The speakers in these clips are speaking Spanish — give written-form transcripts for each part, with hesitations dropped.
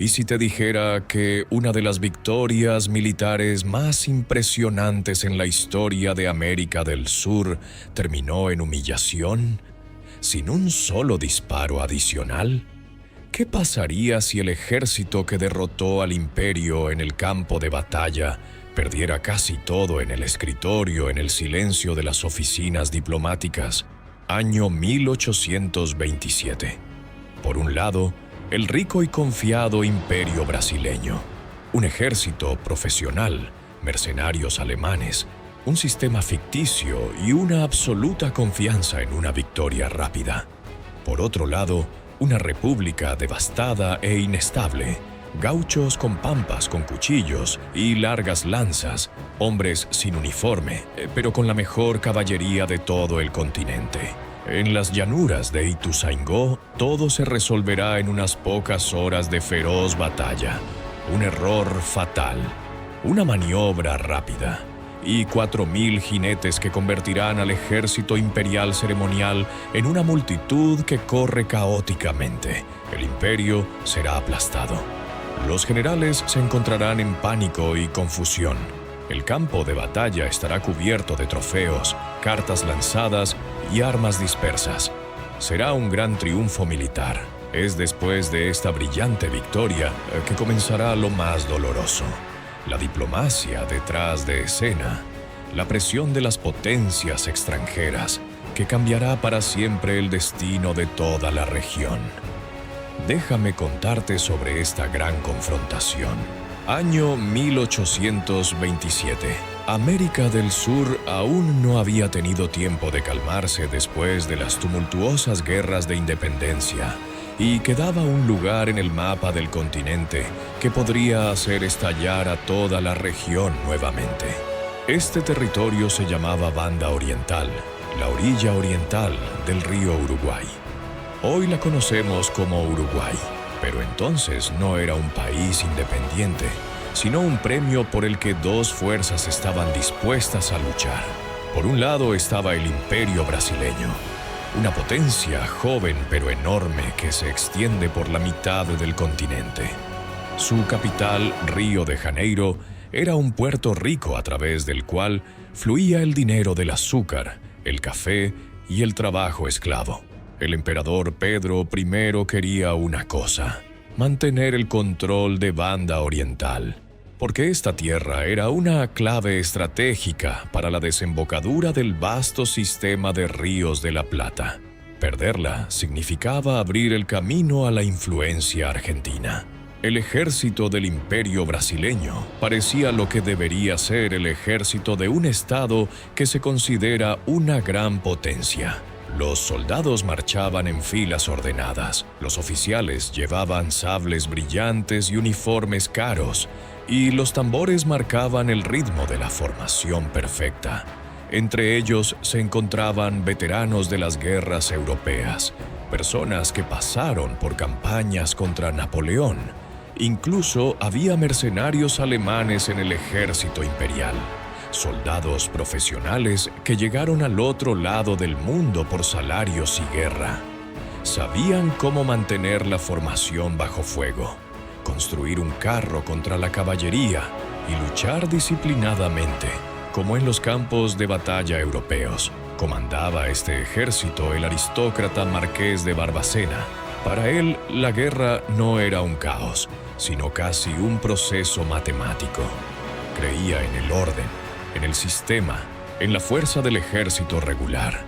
¿Y si te dijera que una de las victorias militares más impresionantes en la historia de América del Sur terminó en humillación, sin un solo disparo adicional? ¿Qué pasaría si el ejército que derrotó al imperio en el campo de batalla perdiera casi todo en el escritorio, en el silencio de las oficinas diplomáticas? Año 1827. Por un lado, el rico y confiado imperio brasileño, un ejército profesional, mercenarios alemanes, un sistema ficticio y una absoluta confianza en una victoria rápida. Por otro lado, una república devastada e inestable, gauchos con pampas con cuchillos y largas lanzas, hombres sin uniforme, pero con la mejor caballería de todo el continente. En las llanuras de Ituzaingó, todo se resolverá en unas pocas horas de feroz batalla. Un error fatal, una maniobra rápida y 4.000 jinetes que convertirán al ejército imperial ceremonial en una multitud que corre caóticamente. El imperio será aplastado. Los generales se encontrarán en pánico y confusión. El campo de batalla estará cubierto de trofeos, cartas lanzadas y armas dispersas. Será un gran triunfo militar. Es después de esta brillante victoria que comenzará lo más doloroso. La diplomacia detrás de escena, la presión de las potencias extranjeras, que cambiará para siempre el destino de toda la región. Déjame contarte sobre esta gran confrontación. Año 1827. América del Sur aún no había tenido tiempo de calmarse después de las tumultuosas guerras de independencia, y quedaba un lugar en el mapa del continente que podría hacer estallar a toda la región nuevamente. Este territorio se llamaba Banda Oriental, la orilla oriental del río Uruguay. Hoy la conocemos como Uruguay, pero entonces no era un país independiente, sino un premio por el que dos fuerzas estaban dispuestas a luchar. Por un lado estaba el Imperio brasileño, una potencia joven pero enorme que se extiende por la mitad del continente. Su capital, Río de Janeiro, era un puerto rico a través del cual fluía el dinero del azúcar, el café y el trabajo esclavo. El emperador Pedro I quería una cosa: mantener el control de Banda Oriental, porque esta tierra era una clave estratégica para la desembocadura del vasto sistema de ríos de la Plata. Perderla significaba abrir el camino a la influencia argentina. El ejército del imperio brasileño parecía lo que debería ser el ejército de un estado que se considera una gran potencia. Los soldados marchaban en filas ordenadas, los oficiales llevaban sables brillantes y uniformes caros, y los tambores marcaban el ritmo de la formación perfecta. Entre ellos se encontraban veteranos de las guerras europeas, personas que pasaron por campañas contra Napoleón. Incluso había mercenarios alemanes en el ejército imperial, soldados profesionales que llegaron al otro lado del mundo por salarios y guerra. Sabían cómo mantener la formación bajo fuego, construir un carro contra la caballería y luchar disciplinadamente, como en los campos de batalla europeos. Comandaba este ejército el aristócrata Marqués de Barbacena. Para él, la guerra no era un caos, sino casi un proceso matemático. Creía en el orden, en el sistema, en la fuerza del ejército regular.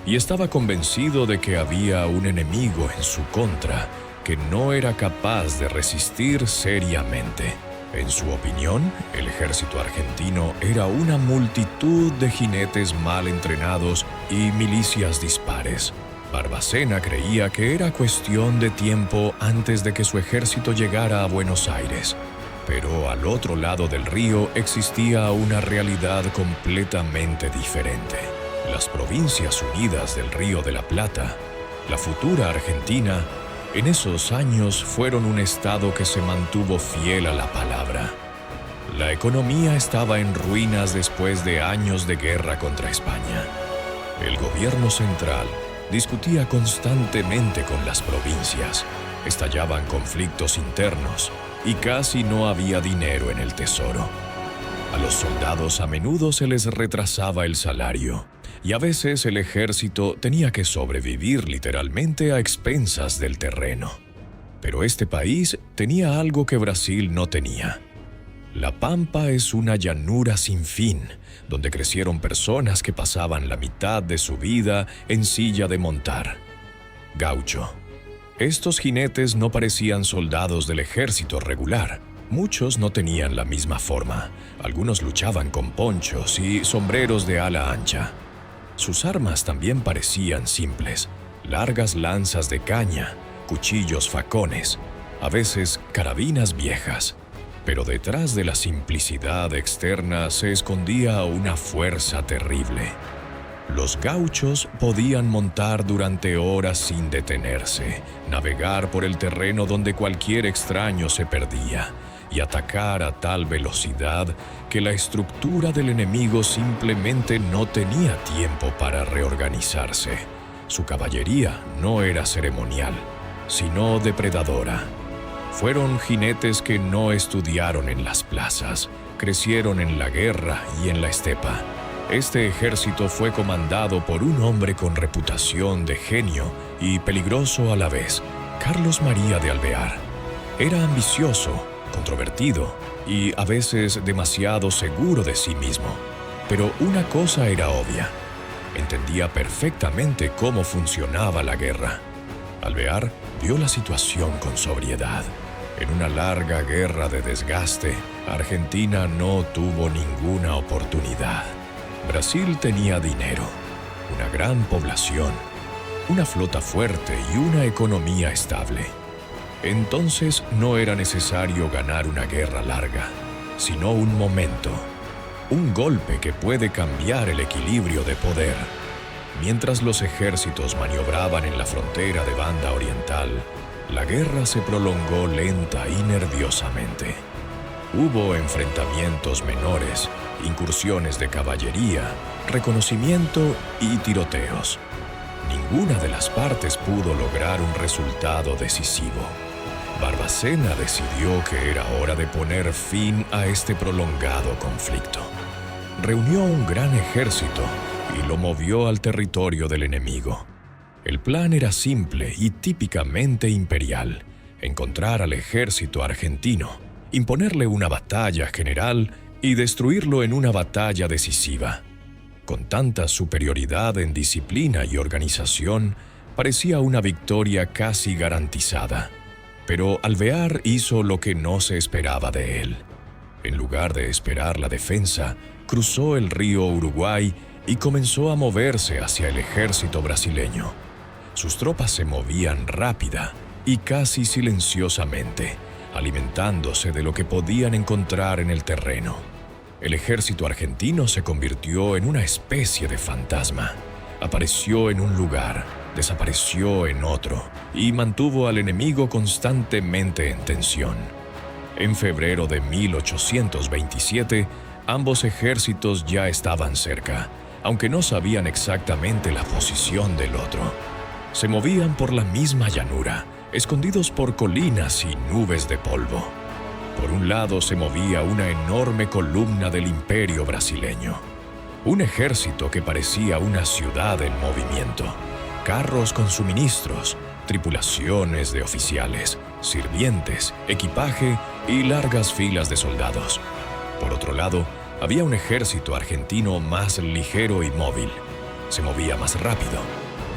Y estaba convencido de que había un enemigo en su contra que no era capaz de resistir seriamente. En su opinión, el ejército argentino era una multitud de jinetes mal entrenados y milicias dispares. Barbacena creía que era cuestión de tiempo antes de que su ejército llegara a Buenos Aires. Pero al otro lado del río existía una realidad completamente diferente. Las Provincias Unidas del Río de la Plata, la futura Argentina, en esos años fueron un estado que se mantuvo fiel a la palabra. La economía estaba en ruinas después de años de guerra contra España. El gobierno central discutía constantemente con las provincias, estallaban conflictos internos y casi no había dinero en el tesoro. A los soldados a menudo se les retrasaba el salario y a veces el ejército tenía que sobrevivir literalmente a expensas del terreno. Pero este país tenía algo que Brasil no tenía. La Pampa es una llanura sin fin, donde crecieron personas que pasaban la mitad de su vida en silla de montar. Gaucho. Estos jinetes no parecían soldados del ejército regular. Muchos no tenían la misma forma. Algunos luchaban con ponchos y sombreros de ala ancha. Sus armas también parecían simples: largas lanzas de caña, cuchillos facones, a veces carabinas viejas. Pero detrás de la simplicidad externa se escondía una fuerza terrible. Los gauchos podían montar durante horas sin detenerse, navegar por el terreno donde cualquier extraño se perdía y atacar a tal velocidad que la estructura del enemigo simplemente no tenía tiempo para reorganizarse. Su caballería no era ceremonial, sino depredadora. Fueron jinetes que no estudiaron en las plazas, crecieron en la guerra y en la estepa. Este ejército fue comandado por un hombre con reputación de genio y peligroso a la vez, Carlos María de Alvear. Era ambicioso, controvertido y a veces demasiado seguro de sí mismo. Pero una cosa era obvia: entendía perfectamente cómo funcionaba la guerra. Alvear vio la situación con sobriedad. En una larga guerra de desgaste, Argentina no tuvo ninguna oportunidad. Brasil tenía dinero, una gran población, una flota fuerte y una economía estable. Entonces no era necesario ganar una guerra larga, sino un momento, un golpe que puede cambiar el equilibrio de poder. Mientras los ejércitos maniobraban en la frontera de Banda Oriental, la guerra se prolongó lenta y nerviosamente. Hubo enfrentamientos menores, incursiones de caballería, reconocimiento y tiroteos. Ninguna de las partes pudo lograr un resultado decisivo. Barbacena decidió que era hora de poner fin a este prolongado conflicto. Reunió un gran ejército y lo movió al territorio del enemigo. El plan era simple y típicamente imperial: encontrar al ejército argentino, imponerle una batalla general y destruirlo en una batalla decisiva. Con tanta superioridad en disciplina y organización, parecía una victoria casi garantizada. Pero Alvear hizo lo que no se esperaba de él. En lugar de esperar la defensa, cruzó el río Uruguay y comenzó a moverse hacia el ejército brasileño. Sus tropas se movían rápida y casi silenciosamente, alimentándose de lo que podían encontrar en el terreno. El ejército argentino se convirtió en una especie de fantasma. Apareció en un lugar, desapareció en otro y mantuvo al enemigo constantemente en tensión. En febrero de 1827, ambos ejércitos ya estaban cerca, aunque no sabían exactamente la posición del otro. Se movían por la misma llanura, escondidos por colinas y nubes de polvo. Por un lado se movía una enorme columna del imperio brasileño. Un ejército que parecía una ciudad en movimiento. Carros con suministros, tripulaciones de oficiales, sirvientes, equipaje y largas filas de soldados. Por otro lado, había un ejército argentino más ligero y móvil. Se movía más rápido.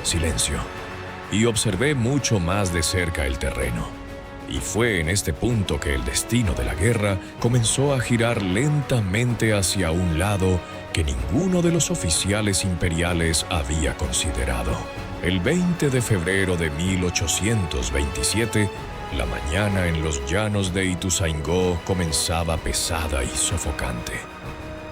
Silencio. Y observé mucho más de cerca el terreno. Y fue en este punto que el destino de la guerra comenzó a girar lentamente hacia un lado que ninguno de los oficiales imperiales había considerado. El 20 de febrero de 1827, la mañana en los llanos de Ituzaingó comenzaba pesada y sofocante.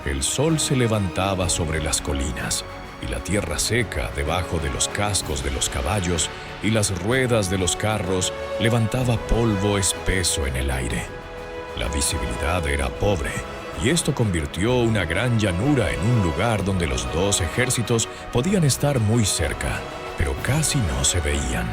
El sol se levantaba sobre las colinas y la tierra seca debajo de los cascos de los caballos y las ruedas de los carros levantaba polvo espeso en el aire. La visibilidad era pobre y esto convirtió una gran llanura en un lugar donde los dos ejércitos podían estar muy cerca, pero casi no se veían.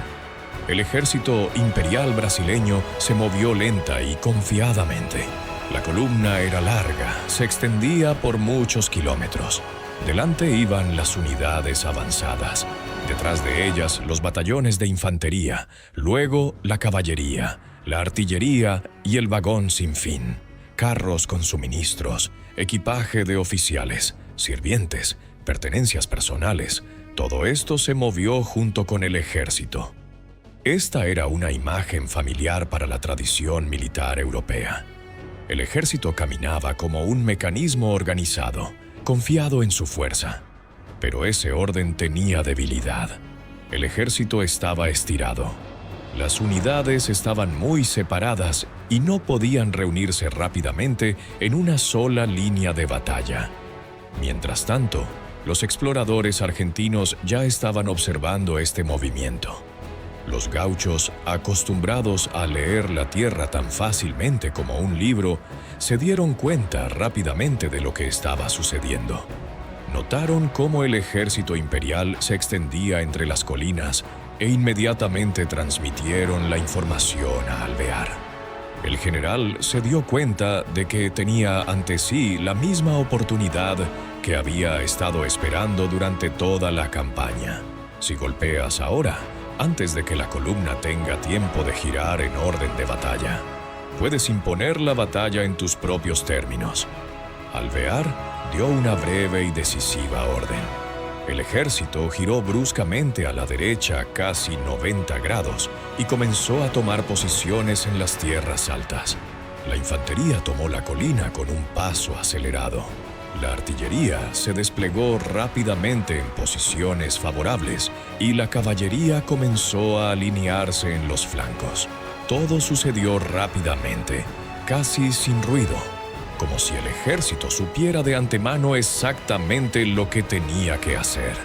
el ejército imperial brasileño se movió lenta y confiadamente. La columna era larga, se extendía por muchos kilómetros. Delante iban las unidades avanzadas, detrás de ellas los batallones de infantería, luego la caballería, la artillería y el vagón sin fin, carros con suministros, equipaje de oficiales, sirvientes, pertenencias personales. Todo esto se movió junto con el ejército. Esta era una imagen familiar para la tradición militar europea. El ejército caminaba como un mecanismo organizado, confiado en su fuerza. Pero ese orden tenía debilidad. El ejército estaba estirado. Las unidades estaban muy separadas y no podían reunirse rápidamente en una sola línea de batalla. Mientras tanto, los exploradores argentinos ya estaban observando este movimiento. Los gauchos, acostumbrados a leer la tierra tan fácilmente como un libro, se dieron cuenta rápidamente de lo que estaba sucediendo. Notaron cómo el ejército imperial se extendía entre las colinas e inmediatamente transmitieron la información a Alvear. El general se dio cuenta de que tenía ante sí la misma oportunidad que había estado esperando durante toda la campaña. Si golpeas ahora, antes de que la columna tenga tiempo de girar en orden de batalla, puedes imponer la batalla en tus propios términos. Alvear dio una breve y decisiva orden. El ejército giró bruscamente a la derecha casi 90 grados y comenzó a tomar posiciones en las tierras altas. La infantería tomó la colina con un paso acelerado. La artillería se desplegó rápidamente en posiciones favorables y la caballería comenzó a alinearse en los flancos. Todo sucedió rápidamente, casi sin ruido, como si el ejército supiera de antemano exactamente lo que tenía que hacer.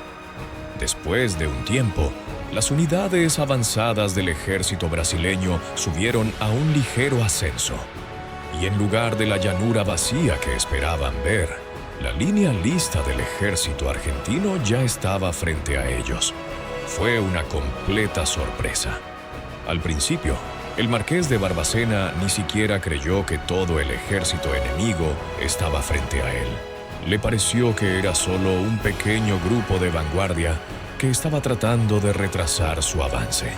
Después de un tiempo, las unidades avanzadas del ejército brasileño subieron a un ligero ascenso, y en lugar de la llanura vacía que esperaban ver, la línea lista del ejército argentino ya estaba frente a ellos. Fue una completa sorpresa. Al principio, el marqués de Barbacena ni siquiera creyó que todo el ejército enemigo estaba frente a él. Le pareció que era solo un pequeño grupo de vanguardia que estaba tratando de retrasar su avance.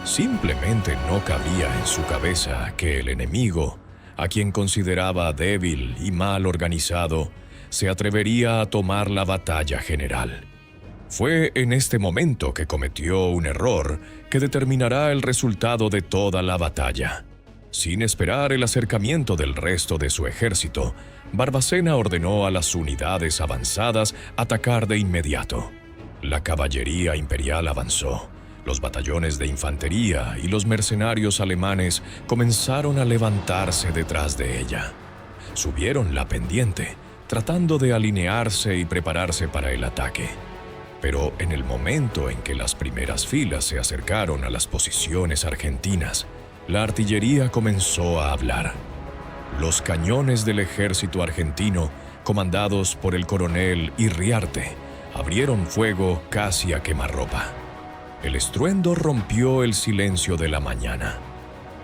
Simplemente no cabía en su cabeza que el enemigo, a quien consideraba débil y mal organizado, se atrevería a tomar la batalla general. Fue en este momento que cometió un error que determinará el resultado de toda la batalla. Sin esperar el acercamiento del resto de su ejército, Barbacena ordenó a las unidades avanzadas atacar de inmediato. La caballería imperial avanzó. Los batallones de infantería y los mercenarios alemanes comenzaron a levantarse detrás de ella. Subieron la pendiente, tratando de alinearse y prepararse para el ataque. Pero en el momento en que las primeras filas se acercaron a las posiciones argentinas, la artillería comenzó a hablar. Los cañones del ejército argentino, comandados por el coronel Irriarte, abrieron fuego casi a quemarropa. El estruendo rompió el silencio de la mañana.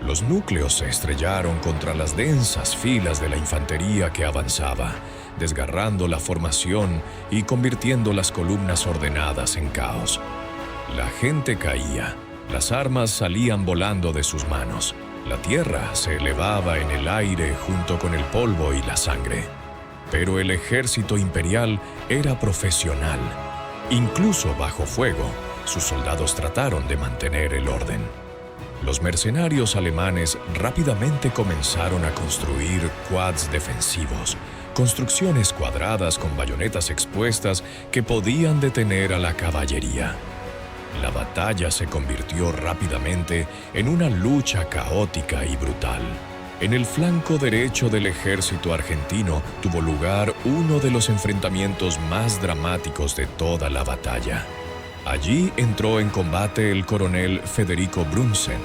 Los núcleos se estrellaron contra las densas filas de la infantería que avanzaba, desgarrando la formación y convirtiendo las columnas ordenadas en caos. La gente caía, las armas salían volando de sus manos, la tierra se elevaba en el aire junto con el polvo y la sangre. Pero el ejército imperial era profesional. Incluso bajo fuego, sus soldados trataron de mantener el orden. Los mercenarios alemanes rápidamente comenzaron a construir quads defensivos, construcciones cuadradas con bayonetas expuestas que podían detener a la caballería. La batalla se convirtió rápidamente en una lucha caótica y brutal. En el flanco derecho del ejército argentino tuvo lugar uno de los enfrentamientos más dramáticos de toda la batalla. Allí entró en combate el coronel Federico Brunsen,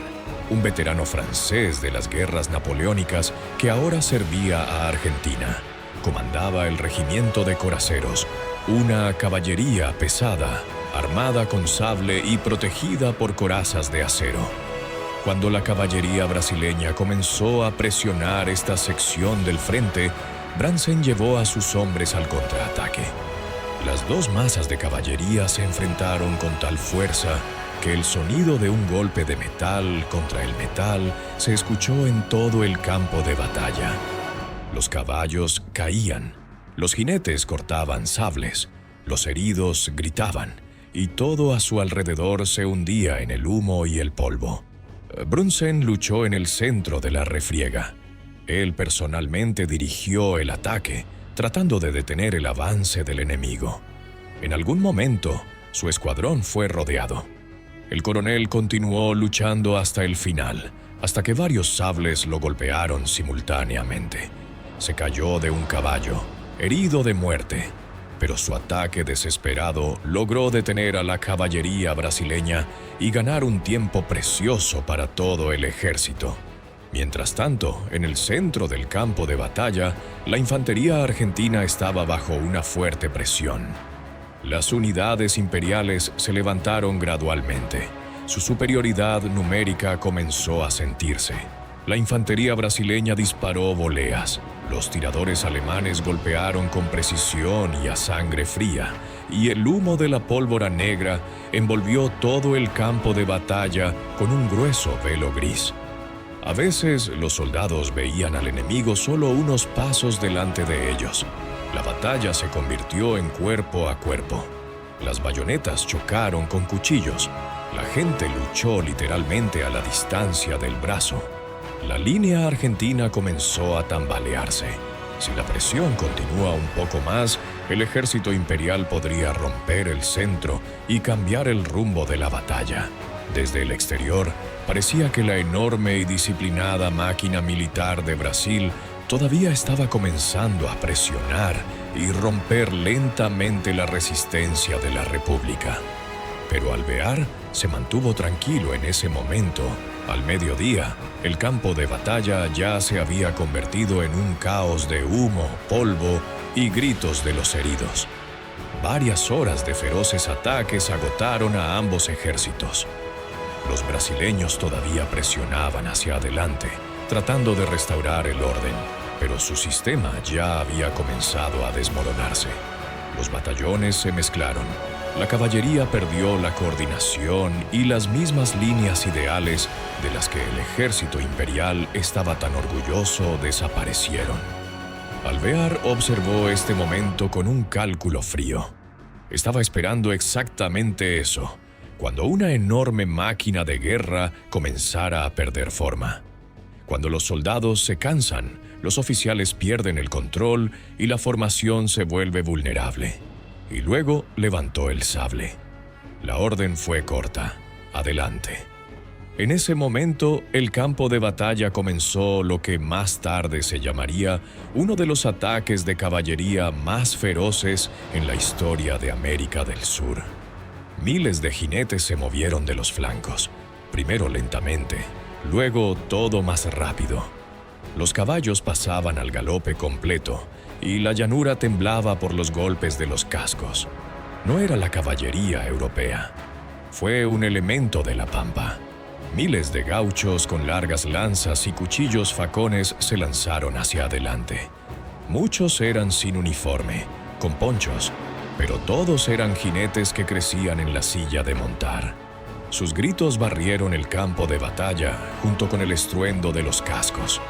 un veterano francés de las guerras napoleónicas que ahora servía a Argentina. Comandaba el regimiento de coraceros, una caballería pesada, armada con sable y protegida por corazas de acero. Cuando la caballería brasileña comenzó a presionar esta sección del frente, Brandsen llevó a sus hombres al contraataque. Las dos masas de caballería se enfrentaron con tal fuerza que el sonido de un golpe de metal contra el metal se escuchó en todo el campo de batalla. Los caballos caían, los jinetes cortaban sables, los heridos gritaban, y todo a su alrededor se hundía en el humo y el polvo. Brandsen luchó en el centro de la refriega. Él personalmente dirigió el ataque, tratando de detener el avance del enemigo. En algún momento, su escuadrón fue rodeado. El coronel continuó luchando hasta el final, hasta que varios sables lo golpearon simultáneamente. Se cayó de un caballo, herido de muerte, pero su ataque desesperado logró detener a la caballería brasileña y ganar un tiempo precioso para todo el ejército. Mientras tanto, en el centro del campo de batalla, la infantería argentina estaba bajo una fuerte presión. Las unidades imperiales se levantaron gradualmente. Su superioridad numérica comenzó a sentirse. La infantería brasileña disparó voleas. Los tiradores alemanes golpearon con precisión y a sangre fría, y el humo de la pólvora negra envolvió todo el campo de batalla con un grueso velo gris. A veces los soldados veían al enemigo solo unos pasos delante de ellos. La batalla se convirtió en cuerpo a cuerpo. Las bayonetas chocaron con cuchillos. La gente luchó literalmente a la distancia del brazo. La línea argentina comenzó a tambalearse. Si la presión continúa un poco más, el ejército imperial podría romper el centro y cambiar el rumbo de la batalla. Desde el exterior, parecía que la enorme y disciplinada máquina militar de Brasil todavía estaba comenzando a presionar y romper lentamente la resistencia de la República. Pero Alvear se mantuvo tranquilo en ese momento. Al mediodía, el campo de batalla ya se había convertido en un caos de humo, polvo y gritos de los heridos. Varias horas de feroces ataques agotaron a ambos ejércitos. Los brasileños todavía presionaban hacia adelante, tratando de restaurar el orden, pero su sistema ya había comenzado a desmoronarse. Los batallones se mezclaron. La caballería perdió la coordinación y las mismas líneas ideales de las que el ejército imperial estaba tan orgulloso desaparecieron. Alvear observó este momento con un cálculo frío. Estaba esperando exactamente eso, cuando una enorme máquina de guerra comenzara a perder forma. Cuando los soldados se cansan, los oficiales pierden el control y la formación se vuelve vulnerable. Y luego levantó el sable. La orden fue corta. Adelante. En ese momento, el campo de batalla comenzó lo que más tarde se llamaría uno de los ataques de caballería más feroces en la historia de América del Sur. Miles de jinetes se movieron de los flancos, primero lentamente, luego todo más rápido. Los caballos pasaban al galope completo, y la llanura temblaba por los golpes de los cascos. No era la caballería europea. Fue un elemento de la pampa. Miles de gauchos con largas lanzas y cuchillos facones se lanzaron hacia adelante. Muchos eran sin uniforme, con ponchos, pero todos eran jinetes que crecían en la silla de montar. Sus gritos barrieron el campo de batalla junto con el estruendo de los cascos.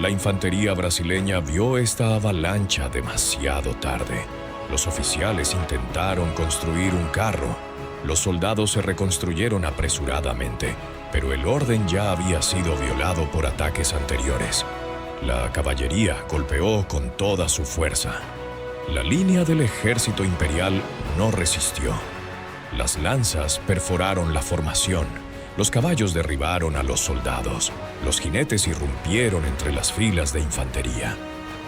La infantería brasileña vio esta avalancha demasiado tarde. Los oficiales intentaron construir un carro. Los soldados se reconstruyeron apresuradamente, pero el orden ya había sido violado por ataques anteriores. La caballería golpeó con toda su fuerza. La línea del ejército imperial no resistió. Las lanzas perforaron la formación. Los caballos derribaron a los soldados. Los jinetes irrumpieron entre las filas de infantería.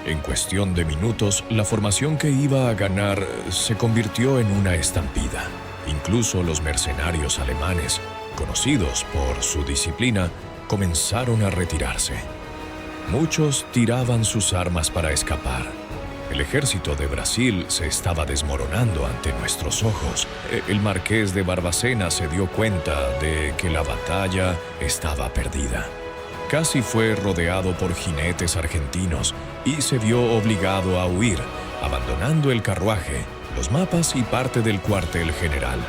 En cuestión de minutos, la formación que iba a ganar se convirtió en una estampida. Incluso los mercenarios alemanes, conocidos por su disciplina, comenzaron a retirarse. Muchos tiraban sus armas para escapar. El ejército de Brasil se estaba desmoronando ante nuestros ojos. El marqués de Barbacena se dio cuenta de que la batalla estaba perdida. Casi fue rodeado por jinetes argentinos y se vio obligado a huir, abandonando el carruaje, los mapas y parte del cuartel general.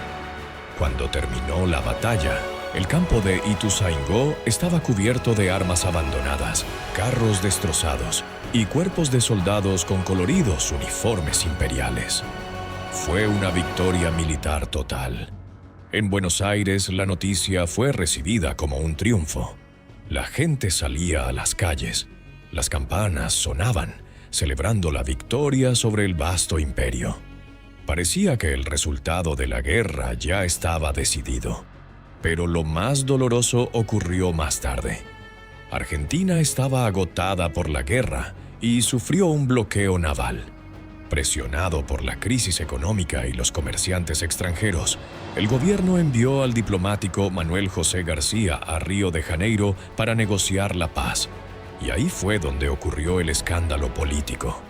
Cuando terminó la batalla, el campo de Ituzaingó estaba cubierto de armas abandonadas, carros destrozados y cuerpos de soldados con coloridos uniformes imperiales. Fue una victoria militar total. En Buenos Aires, la noticia fue recibida como un triunfo. La gente salía a las calles, las campanas sonaban, celebrando la victoria sobre el vasto imperio. Parecía que el resultado de la guerra ya estaba decidido. Pero lo más doloroso ocurrió más tarde. Argentina estaba agotada por la guerra y sufrió un bloqueo naval. Presionado por la crisis económica y los comerciantes extranjeros, el gobierno envió al diplomático Manuel José García a Río de Janeiro para negociar la paz. Y ahí fue donde ocurrió el escándalo político.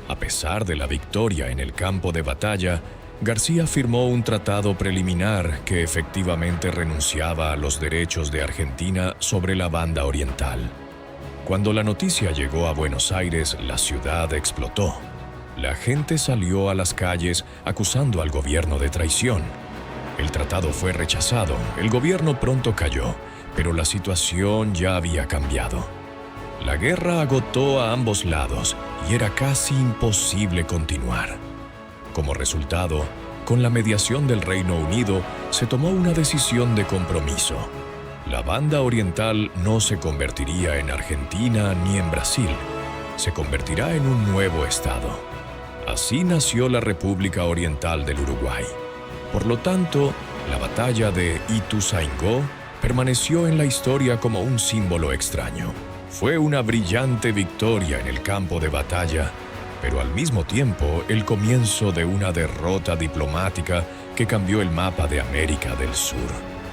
A pesar de la victoria en el campo de batalla, García firmó un tratado preliminar que efectivamente renunciaba a los derechos de Argentina sobre la banda oriental. Cuando la noticia llegó a Buenos Aires, la ciudad explotó. La gente salió a las calles acusando al gobierno de traición. El tratado fue rechazado, el gobierno pronto cayó, pero la situación ya había cambiado. La guerra agotó a ambos lados y era casi imposible continuar. Como resultado, con la mediación del Reino Unido, se tomó una decisión de compromiso. La banda oriental no se convertiría en Argentina ni en Brasil, se convertirá en un nuevo estado. Así nació la República Oriental del Uruguay. Por lo tanto, la batalla de Ituzaingó permaneció en la historia como un símbolo extraño. Fue una brillante victoria en el campo de batalla, pero al mismo tiempo el comienzo de una derrota diplomática que cambió el mapa de América del Sur.